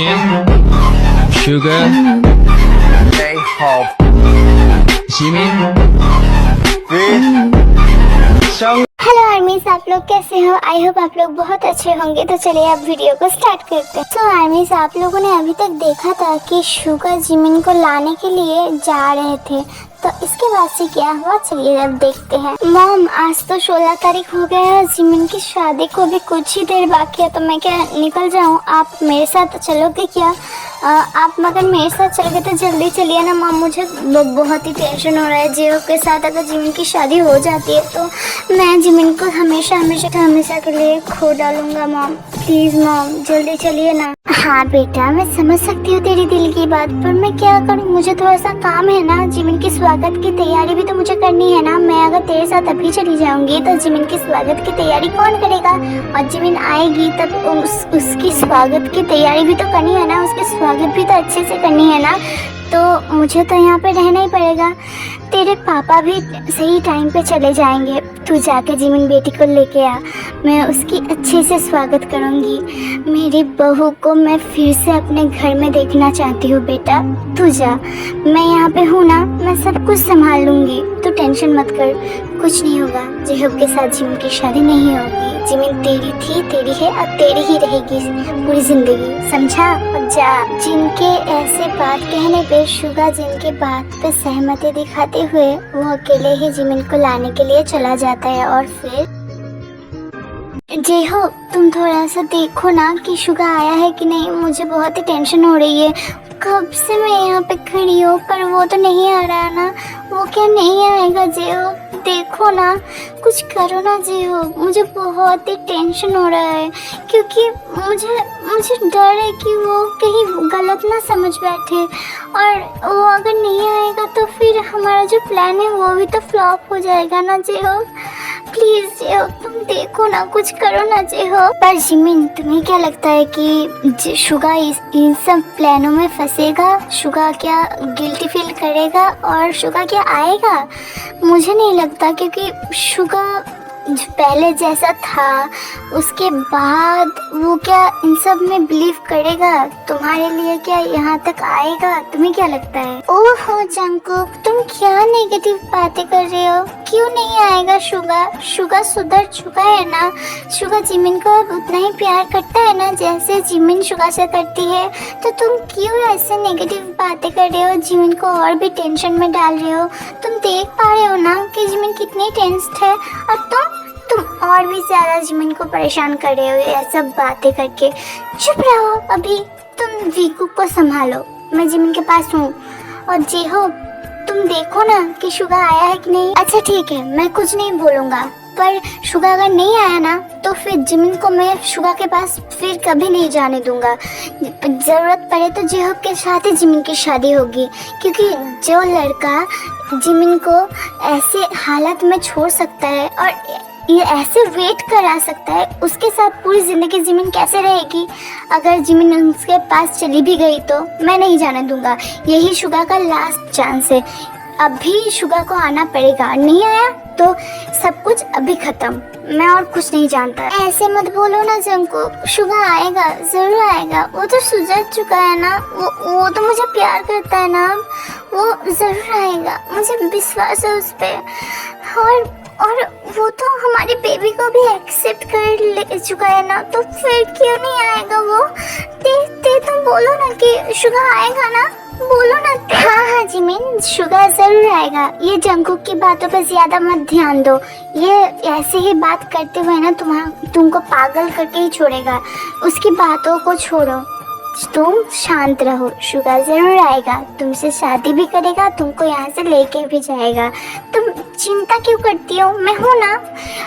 Jim, Sugar, J-Hope, Jimin, hello आर्मीज, आप लोग कैसे हो? आई होप आप लोग बहुत अच्छे होंगे। तो चलिए अब वीडियो को स्टार्ट करते हैं। तो आर्मीज, आप लोगों ने अभी तक देखा था कि शुगा जिमिन को लाने के लिए जा रहे थे, तो इसके बाद से क्या हुआ चलिए अब देखते हैं। मॉम, आज तो 16 तारीख हो गया है, जिमिन की शादी को भी कुछ ही देर बाकी है, तो मैं क्या निकल जाऊँ? आप मेरे साथ चलोगे क्या? आप मगर मेरे साथ चलोगे तो जल्दी चलिए ना मॉम, मुझे बहुत ही टेंशन हो रहा है। जियो के साथ अगर जिमिन की शादी हो जाती है तो मैं जिमिन को हमेशा के लिए खो डालूंगा। मॉम प्लीज मॉम, जल्दी चलिए ना। हाँ बेटा, मैं समझ सकती हूँ तेरी दिल की बात, पर मैं क्या करूँ? मुझे थोड़ा सा काम है ना। जिमिन की स्वागत की तैयारी भी तो मुझे करनी है ना। मैं अगर तेरे साथ अभी चली जाऊंगी तो जिमिन की स्वागत की तैयारी कौन करेगा? और जिमिन आएगी तब उसकी स्वागत की तैयारी भी तो करनी है ना, उसकी स्वागत भी तो अच्छे से करनी है ना। तो मुझे तो यहाँ पे रहना ही पड़ेगा। तेरे पापा भी सही टाइम पे चले जाएंगे। तू जाके जिमिन बेटी को लेके आ, मैं उसकी अच्छे से स्वागत करूँगी। मेरी बहू को मैं फिर से अपने घर में देखना चाहती हूँ। बेटा तू जा, मैं यहाँ पे हूँ ना, मैं सब कुछ संभाल लूँगी। तू टेंशन मत कर, कुछ नहीं होगा। जेहब के साथ जिमिन की शादी नहीं होगी। जिमिन तेरी थी, तेरी है और तेरी ही रहेगी पूरी जिंदगी, समझा? और जा। जिनके ऐसे बात कहने पे शुगा जिनके बात पे सहमति दिखाते हुए वो अकेले ही जिमिन को लाने के लिए चला जाता है। और फिर जेहो, तुम थोड़ा सा देखो ना कि शुगा आया है कि नहीं, मुझे बहुत ही टेंशन हो रही है। कब से मैं यहाँ पे खड़ी हूँ पर वो तो नहीं आ रहा है ना। वो क्या नहीं आएगा? जेहो देखो ना, कुछ करो ना जेहो, मुझे बहुत ही टेंशन हो रहा है, क्योंकि मुझे डर है कि वो कहीं गलत ना समझ बैठे, और वो अगर नहीं आएगा तो फिर हमारा जो प्लान है वो भी तो फ्लॉप हो जाएगा ना। जेहो प्लीज जेहो, तुम देखो ना, कुछ करो ना जेहो। पर जिमिन, तुम्हें क्या लगता है कि शुगा इन सब प्लानों में फंसेगा? शुगा क्या गिल्टी फील करेगा और शुगा क्या आएगा? मुझे नहीं लगता, क्योंकि शुगा पहले जैसा था उसके बाद वो क्या इन सब में बिलीव करेगा? तुम्हारे लिए क्या यहाँ तक आएगा? तुम्हें क्या लगता है? ओहो जंकुक, तुम क्या नेगेटिव बातें कर रहे हो? क्यों नहीं आएगा शुगा? शुगा सुधर चुका है ना। शुगा जिमिन को अब उतना ही प्यार करता है ना जैसे जिमिन शुगा से करती है। तो तुम क्यों ऐसे नेगेटिव बातें कर रहे हो? जिमिन को और भी टेंशन में डाल रहे हो। तुम देख पा रहे हो ना कि जिमिन कितनी टेंस्ड है, और तुम और भी ज्यादा जिमिन को परेशान कर रहे हो ये सब बातें करके। चुप रहो, अभी तुम वीकू को संभालो, मैं जिमिन के पास हूँ। और जेहो, तुम देखो ना कि शुगा आया है कि नहीं। अच्छा ठीक है, मैं कुछ नहीं बोलूँगा, पर शुगा अगर नहीं आया ना तो फिर जिमिन को मैं शुगा के पास फिर कभी नहीं जाने दूंगा। ज़रूरत पड़े तो जेहोब के साथ ही जिमिन की शादी होगी, क्योंकि जो लड़का जिमिन को ऐसे हालत में छोड़ सकता है और ये ऐसे वेट करा सकता है, उसके साथ पूरी जिंदगी जिमिन कैसे रहेगी? अगर जिमिन उसके पास चली भी गई तो मैं नहीं जाने दूंगा। यही शुगा का लास्ट चांस है, अभी शुगा को आना पड़ेगा। नहीं आया तो सब कुछ अभी खत्म, मैं और कुछ नहीं जानता। ऐसे मत बोलो ना जंको, शुगा आएगा, जरूर आएगा। वो तो सुधर चुका है ना, वो तो मुझे प्यार करता है ना, वो जरूर आएगा, मुझे विश्वास है उस पर। और वो तो हमारी बेबी को भी एक्सेप्ट कर ले चुका है ना, तो फिर क्यों नहीं आएगा वो? ते तुम बोलो ना कि शुगा आएगा ना, बोलो ना। हाँ जिमिन, शुगा जरूर आएगा। ये जंकुक की बातों पर ज्यादा मत ध्यान दो, ये ऐसे ही बात करते हुए ना तुमको पागल करके ही छोड़ेगा। उसकी बातों को छोड़ो, तुम शांत रहो। शुगा जरूर आएगा, तुमसे शादी भी करेगा, तुमको यहाँ से लेके भी जाएगा। तुम चिंता क्यों करती हो? मैं हूँ ना।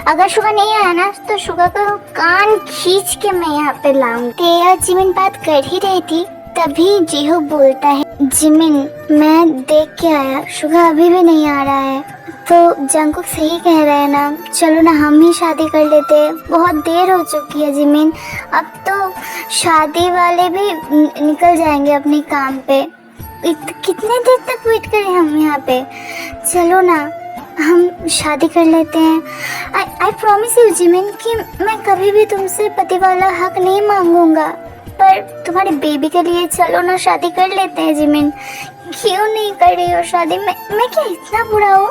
अगर शुगा नहीं आया ना तो शुगा का कान खींच के मैं यहाँ पे लाऊंगी। यार जिमिन बात कर ही रही थी, तभी जेहो बोलता है, जिमिन मैं देख के आया, शुगा अभी भी नहीं आ रहा है। तो जंकुक सही कह रहा है ना, चलो ना हम ही शादी कर लेते। बहुत देर हो चुकी है जिमिन, अब तो शादी वाले भी निकल जाएंगे अपने काम पे। कितने देर तक वेट करें हम यहाँ पे? चलो ना हम शादी कर लेते हैं। आई प्रॉमिस यू जिमिन कि मैं कभी भी तुमसे पति वाला हक नहीं मांगूंगा। पर तुम्हारे बेबी के लिए चलो ना शादी कर लेते हैं जिमिन। क्यों नहीं कर रही हो शादी? मैं क्या इतना बुरा हूँ?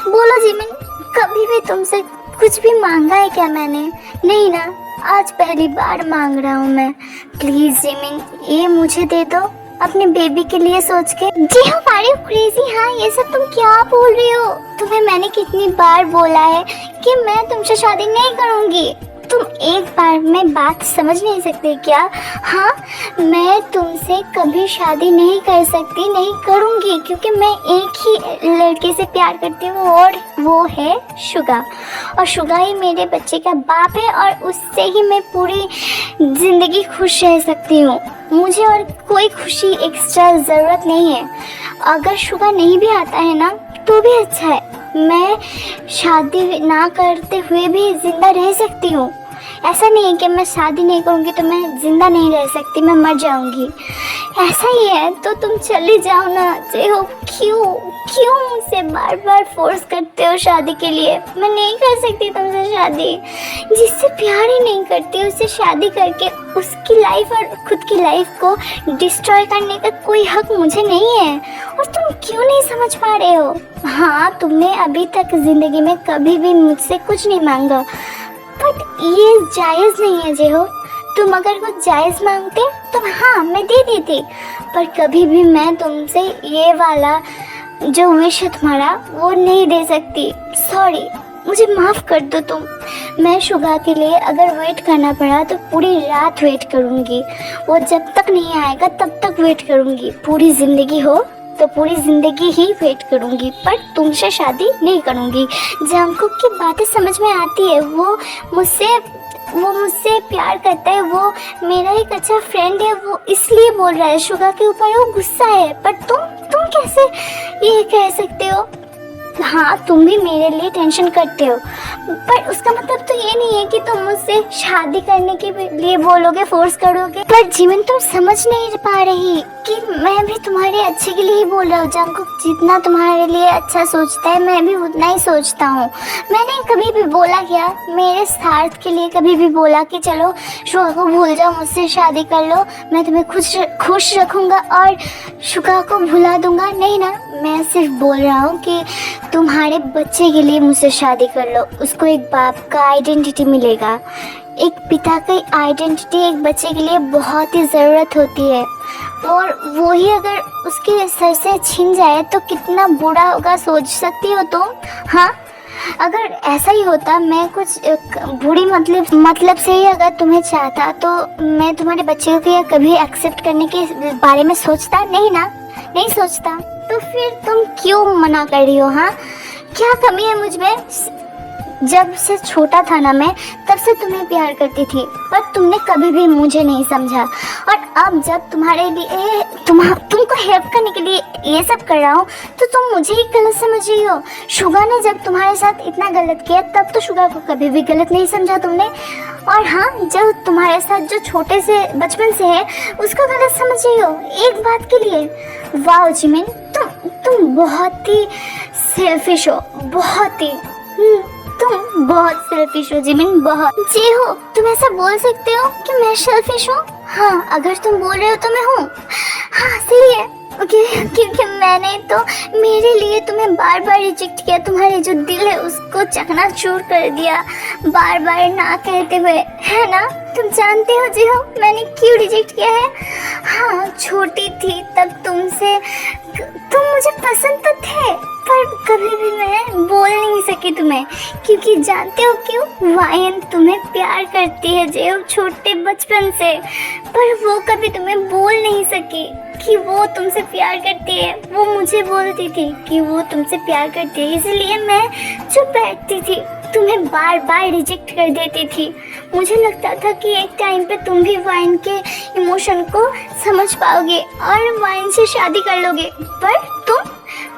बोलो जिमिन, कभी भी तुमसे कुछ भी मांगा है क्या मैंने? नहीं ना, आज पहली बार मांग रहा हूँ मैं। प्लीज जिमिन, ये मुझे दे दो अपने बेबी के लिए सोच के। जी हाँ, आर यू क्रेजी? हाँ, ये सब तुम क्या बोल रही हो? तुम्हें मैंने कितनी बार बोला है कि मैं तुमसे शादी नहीं करूँगी। तुम एक बार में बात समझ नहीं सकते क्या? हाँ, मैं तुमसे कभी शादी नहीं कर सकती, नहीं करूँगी, क्योंकि मैं एक ही लड़के से प्यार करती हूँ और वो है शुगा। और शुगा ही मेरे बच्चे का बाप है और उससे ही मैं पूरी ज़िंदगी खुश रह सकती हूँ। मुझे और कोई खुशी एक्स्ट्रा ज़रूरत नहीं है। अगर शुगा नहीं भी आता है ना तो भी अच्छा है, मैं शादी ना करते हुए भी जिंदा रह सकती हूँ। ऐसा नहीं है कि मैं शादी नहीं करूँगी तो मैं जिंदा नहीं रह सकती, मैं मर जाऊँगी। ऐसा ही है तो तुम चले जाओ ना। हो क्यों मुझसे बार बार फोर्स करते हो शादी के लिए? मैं नहीं कर सकती तुमसे शादी। जिससे प्यार ही नहीं करती उससे शादी करके उसकी लाइफ और खुद की लाइफ को डिस्ट्रॉय करने का कोई हक मुझे नहीं है। और तुम क्यों नहीं समझ पा रहे हो? हाँ, तुमने अभी तक जिंदगी में कभी भी मुझसे कुछ नहीं मांगा, बट ये जायज़ नहीं है जे हो। तुम अगर कुछ जायज़ मांगते तो हाँ मैं दे देती, पर कभी भी मैं तुमसे ये वाला जो विश है तुम्हारा वो नहीं दे सकती। सॉरी, मुझे माफ़ कर दो तुम। मैं शुगा के लिए अगर वेट करना पड़ा तो पूरी रात वेट करूँगी। वो जब तक नहीं आएगा तब तक वेट करूँगी। पूरी ज़िंदगी हो तो पूरी ज़िंदगी ही वेट करूँगी, पर तुमसे शादी नहीं करूँगी। जंगकुक की बातें समझ में आती है, वो मुझसे प्यार करता है, वो मेरा एक अच्छा फ्रेंड है, वो इसलिए बोल रहा है। शुगा के ऊपर वो गुस्सा है, पर तुम कैसे ये कह सकते हो? हाँ, तुम भी मेरे लिए टेंशन करते हो, पर उसका मतलब तो ये नहीं है कि तुम मुझसे शादी करने के लिए बोलोगे, फोर्स करोगे। पर जीवन तुम समझ नहीं पा रही कि मैं भी तुम्हारे अच्छे के लिए ही बोल रहा हूँ। जंगकुक जितना तुम्हारे लिए अच्छा सोचता है मैं भी उतना ही सोचता हूँ। मैंने कभी भी बोला क्या मेरे स्वार्थ के लिए? कभी भी बोला कि चलो शुगा को भूल जाओ, मुझसे शादी कर लो, मैं तुम्हें खुश रखूँगा और शुगा को भुला दूँगा? नहीं ना, मैं सिर्फ बोल रहा हूँ कि तुम्हारे बच्चे के लिए मुझसे शादी कर लो। उसको एक बाप का आइडेंटिटी मिलेगा। एक पिता की आइडेंटिटी एक बच्चे के लिए बहुत ही ज़रूरत होती है, और वो ही अगर उसके सर से छिन जाए तो कितना बुरा होगा, सोच सकती हो तुम? हाँ, अगर ऐसा ही होता, मैं कुछ बुरी मतलब से ही अगर तुम्हें चाहता तो मैं तुम्हारे बच्चे को कभी एक्सेप्ट करने के बारे में सोचता? नहीं ना, नहीं सोचता। तो फिर तुम क्यों मना कर रही हो? हाँ, क्या कमी है मुझ में? जब से छोटा था ना मैं, तब से तुम्हें प्यार करती थी, पर तुमने कभी भी मुझे नहीं समझा। और अब जब तुम्हारे लिए तुमको हेल्प करने के लिए ये सब कर रहा हूँ तो तुम मुझे ही गलत समझ रही हो। शुगा ने जब तुम्हारे साथ इतना गलत किया तब तो शुगा को कभी भी गलत नहीं समझा तुमने। और हाँ, जो तुम्हारे साथ जो छोटे से बचपन से है उसको गलत समझ रही हो एक बात के लिए। वाह जिमिन, तुम बहुत ही सेल्फिश हो, बहुत ही। तुम बहुत सेल्फिश हो जिमिन, बहुत। जी हो, तुम ऐसा बोल सकते हो कि मैं सेल्फिश हूँ? हाँ, अगर तुम बोल रहे हो तो मैं हूँ। हाँ, सही है, क्योंकि मैंने तो मेरे लिए तुम्हें बार बार रिजेक्ट किया। तुम्हारे जो दिल है उसको चकनाचूर कर दिया बार बार ना कहते हुए, है ना? तुम जानते हो जी हो मैंने क्यों रिजेक्ट किया है? हाँ, छोटी थी तब तुम मुझे पसंद तो थे, पर कभी भी मैं बोल नहीं सकी तुम्हें, क्योंकि जानते हो क्यों? वायन तुम्हें प्यार करती है जे हो छोटे बचपन से, पर वो कभी तुम्हें बोल नहीं सकी कि वो तुमसे प्यार करती है। वो मुझे बोलती थी कि वो तुमसे प्यार करती है, इसलिए मैं चुप बैठती थी, तुम्हें बार बार रिजेक्ट कर देती थी। मुझे लगता था कि एक टाइम पे तुम भी वाइन के इमोशन को समझ पाओगे और वाइन से शादी कर लोगे, पर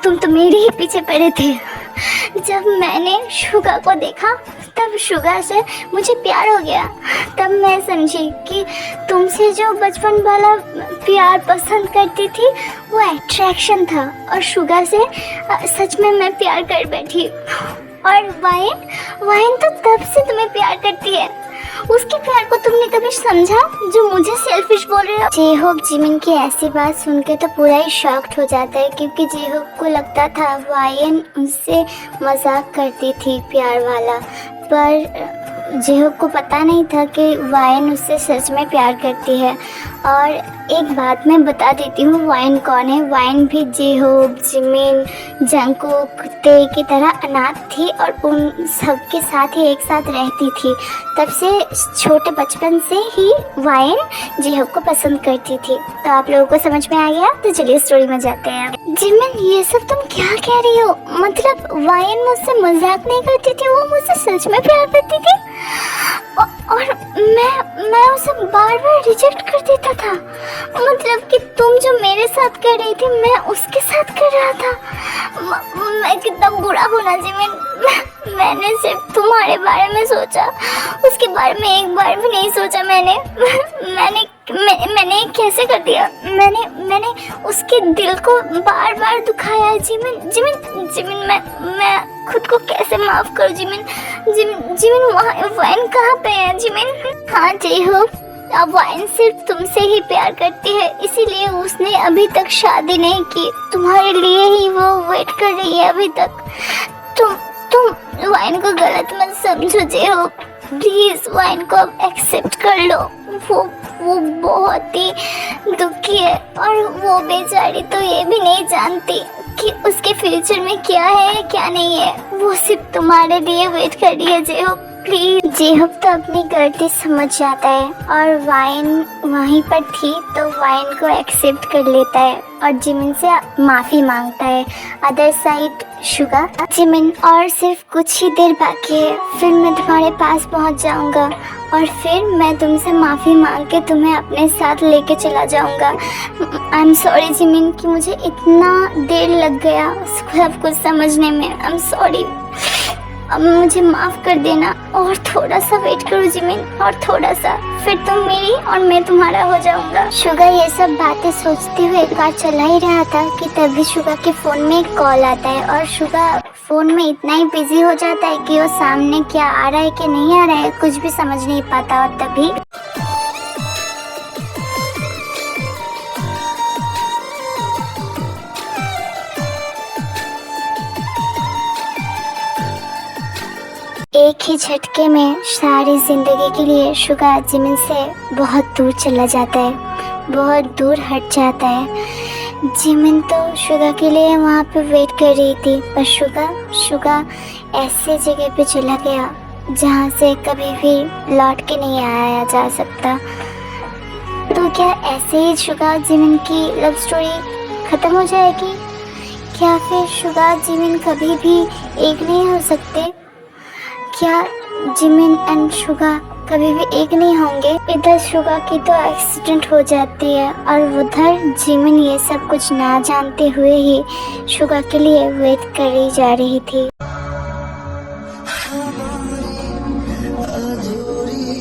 तुम तो मेरे ही पीछे पड़े थे। जब मैंने शुगा को देखा तब शुगा से मुझे प्यार हो गया। तब मैं समझी कि तुमसे जो बचपन वाला प्यार पसंद करती थी वो अट्रैक्शन था, और शुगा से सच में मैं प्यार कर बैठी। और वाइन तो तब से तुम्हें प्यार करती है। उसके प्यार को तुमने कभी समझा जो मुझे सेल्फिश बोल रहे हो। जेहोप जिमिन की ऐसी बात सुन के तो पूरा ही शॉक्ड हो जाता है, क्योंकि जेहोप को लगता था वायन उससे मजाक करती थी प्यार वाला, पर जेहोप को पता नहीं था कि वायन उससे सच में प्यार करती है। और एक बात मैं बता देती हूँ, वायन कौन है। वायन भी जेहोप, जिमिन, जंगकुक, ते की तरह अनाथ थी और उन सबके साथ ही एक साथ रहती थी। तब से छोटे बचपन से ही वायन जेहोप को पसंद करती थी। तो आप लोगों को समझ में आ गया, तो चलिए स्टोरी में जाते हैं। जिमिन, ये सब तुम क्या कह रही हो? मतलब वायन मुझसे मजाक नहीं करती थी, वो मुझसे सच में प्यार करती थी और मैं उसे बार बार रिजेक्ट कर देता था। मतलब कि तुम जो मेरे साथ कर रही थी मैं उसके साथ कर रहा था। मैं कितना बुरा हूँ ना जिमिन। मैंने सिर्फ तुम्हारे बारे में सोचा, उसके बारे में एक बार भी नहीं सोचा। मैंने कैसे कर दिया? मैंने उसके दिल को बार बार दुखाया। जिमिन मैं खुद को कैसे माफ करूं? जिमिन वाइन कहाँ पे है? जिमिन, हाँ जेहोप, अब वाइन सिर्फ तुमसे ही प्यार करती है, इसीलिए उसने अभी तक शादी नहीं की। तुम्हारे लिए ही वो वेट कर रही है अभी तक। तुम वाइन को गलत मत समझो जेहोप, प्लीज वाइन को अब एक्सेप्ट कर लो। वो बहुत ही दुखी है और वो बेचारी तो ये भी नहीं जानती कि उसके फ्यूचर में क्या है क्या नहीं है। वो सिर्फ तुम्हारे लिए वेट कर रही है जेहोप, प्लीज। जेहोप तो अपनी गलती समझ जाता है और वाइन वहीं पर थी तो वाइन को एक्सेप्ट कर लेता है और जिमिन से माफ़ी मांगता है। अदर साइड शुगा, जिमिन, और सिर्फ कुछ ही देर बाकी है, फिर मैं तुम्हारे पास पहुंच जाऊंगा और फिर मैं तुमसे माफ़ी मांग के तुम्हें अपने साथ लेके चला जाऊंगा। आई एम सॉरी जिमिन कि मुझे इतना देर लग गया सब कुछ समझने में। आई एम सॉरी, अब मुझे माफ़ कर देना और थोड़ा सा वेट करो जिमिन, और थोड़ा सा, फिर तुम मेरी और मैं तुम्हारा हो जाऊंगा। शुगा ये सब बातें सोचते हुए एक बार चला ही रहा था कि तभी शुगा के फ़ोन में एक कॉल आता है और शुगा फ़ोन में इतना ही बिजी हो जाता है कि वो सामने क्या आ रहा है कि नहीं आ रहा है कुछ भी समझ नहीं पाता। और तभी एक ही झटके में सारी जिंदगी के लिए शुगा जिमिन से बहुत दूर चला जाता है, बहुत दूर हट जाता है। जिमिन तो शुगा के लिए वहाँ पे वेट कर रही थी, पर शुगा ऐसे जगह पे चला गया जहाँ से कभी भी लौट के नहीं आया जा सकता। तो क्या ऐसे ही शुगा जिमिन की लव स्टोरी ख़त्म हो जाएगी? क्या फिर शुगा जिमिन कभी भी एक नहीं हो सकते? क्या जिमिन एंड शुगा कभी भी एक नहीं होंगे? इधर शुगा की तो एक्सीडेंट हो जाती है और उधर जिमिन ये सब कुछ ना जानते हुए ही शुगा के लिए वेट करी जा रही थी। अधूरी